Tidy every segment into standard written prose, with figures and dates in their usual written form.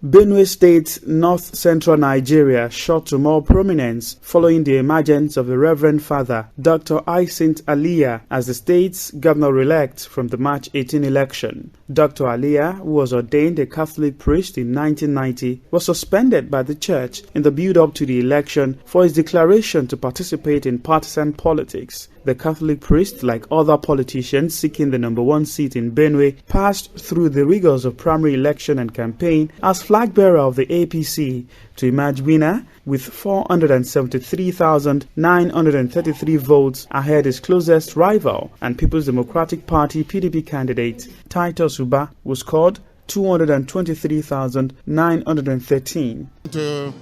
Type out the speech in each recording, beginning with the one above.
Benue State, north-central Nigeria, shot to more prominence following the emergence of the Reverend Father Dr. Hyacinth Alia as the state's governor-elect from the March 18 election. Dr. Alia, who was ordained a Catholic priest in 1990, was suspended by the church in the build-up to the election for his declaration to participate in partisan politics. The Catholic priest, like other politicians seeking the #1 seat in Benue, passed through the rigors of primary election and campaign as flag bearer of the APC to emerge winner with 473,933 votes ahead his closest rival and People's Democratic Party (PDP) candidate Titus Uba, who scored 223,913. To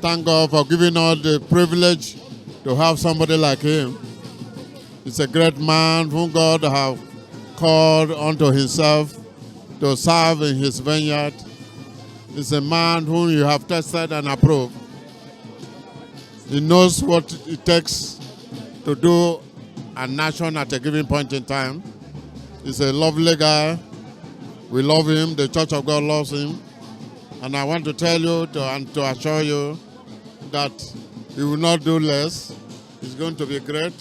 thank God for giving us the privilege to have somebody like him. He's a great man whom God has called unto himself to serve in his vineyard. He's a man whom you have tested and approved. He knows what it takes to do a nation at a given point in time. He's a lovely guy. We love him. The Church of God loves him. And I want to tell you and to assure you that he will not do less. He's going to be great,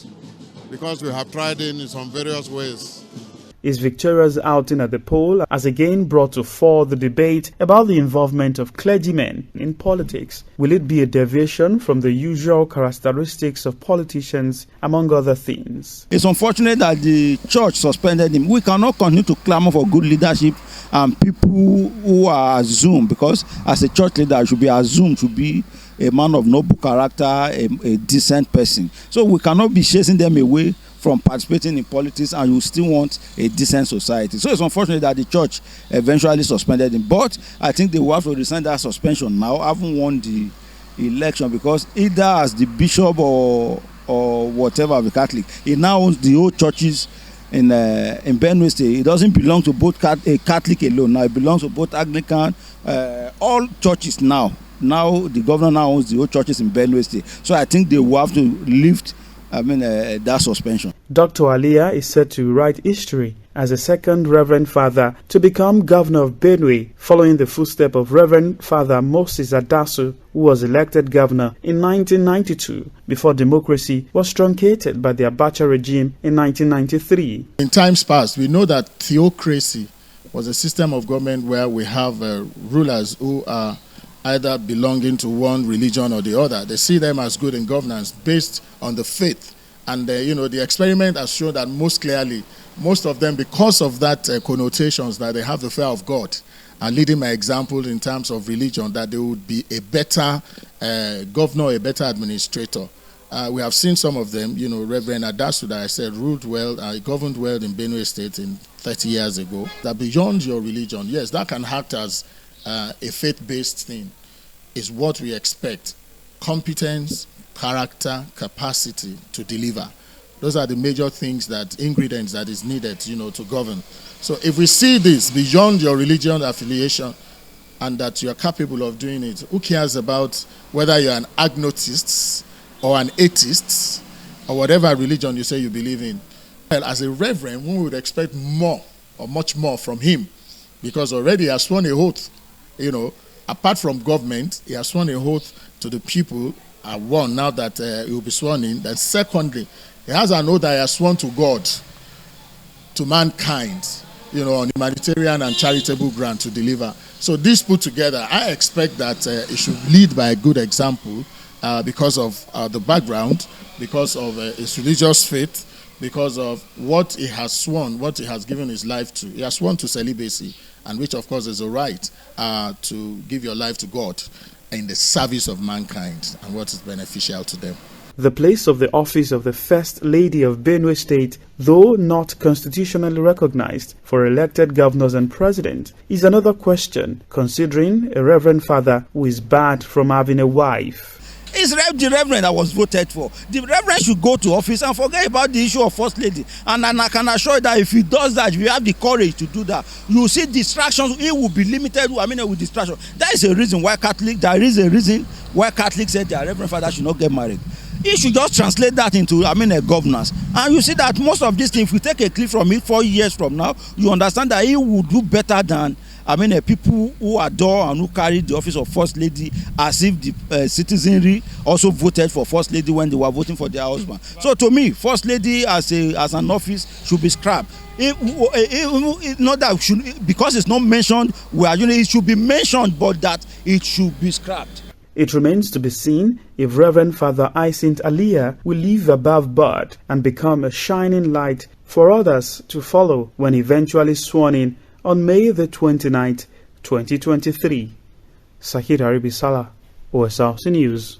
because we have tried him in some various ways. His victorious outing at the poll has again brought to fore the debate about the involvement of clergymen in politics. Will it be a deviation from the usual characteristics of politicians, among other things? It's unfortunate that the church suspended him. We cannot continue to clamor for good leadership and people who are assumed, because as a church leader, you should be assumed to be a man of noble character, a decent person. So we cannot be chasing them away from participating in politics, and you still want a decent society. So it's unfortunate that the church eventually suspended him. But I think they will have to rescind that suspension now, having won the election, because either as the bishop or whatever of the Catholic, he now owns the old churches in Benue State. It doesn't belong to both a Catholic alone. Now it belongs to both Anglican, all churches now. Now the governor now owns the old churches in Benue State. So I think they will have to lift that suspension. Dr. Alia is set to write history as the second Reverend Father to become Governor of Benue, following the footsteps of Reverend Father Moses Adasu, who was elected governor in 1992 before democracy was truncated by the Abacha regime in 1993. In times past, we know that theocracy was a system of government where we have rulers who are either belonging to one religion or the other. They see them as good in governance based on the faith. And the experiment has shown that most clearly, most of them, because of that connotations that they have the fear of God, are leading by example in terms of religion, that they would be a better governor, a better administrator. We have seen some of them, Reverend Adasu, that I said, ruled well, governed well in Benue State 30 years ago. That beyond your religion, yes, that can act as a faith-based thing, is what we expect. Competence, character, capacity to deliver. Those are the major things, ingredients that is needed, to govern. So if we see this beyond your religion affiliation and that you are capable of doing it, who cares about whether you're an agnotist or an atheist or whatever religion you say you believe in? Well, as a reverend, we would expect more or much more from him, because already he has sworn a oath. Apart from government, he has sworn a oath to the people. One, now that he will be sworn in. That secondly, he has an oath that he has sworn to God, to mankind, on humanitarian and charitable ground to deliver. So this put together, I expect that he should lead by a good example because of the background, because of his religious faith, because of what he has sworn, what he has given his life to. He has sworn to celibacy, and which of course is a right to give your life to God in the service of mankind and what is beneficial to them. The place of the office of the First Lady of Benue State, though not constitutionally recognized for elected governors and president, is another question, considering a Reverend Father who is barred from having a wife. It's the reverend that was voted for. The reverend should go to office and forget about the issue of First Lady. And I can assure you that if he does that, if you have the courage to do that, you will see distractions. He will be limited with distraction. That is a reason why there is a reason why Catholics said their Reverend Father should not get married. He should just translate that into a governance. And you see that most of these things, if we take a clip from it 4 years from now, you understand that he will do better than I mean, people who adore and who carry the office of First Lady as if the citizenry also voted for First Lady when they were voting for their husband. So to me, First Lady as an office should be scrapped. Not that should, because it's not mentioned, it should be mentioned, but that it should be scrapped. It remains to be seen if Reverend Father Hyacinth Alia will live above board and become a shining light for others to follow when eventually sworn in on May the 29th, 2023. Zaheed Aribisala, OSRC News.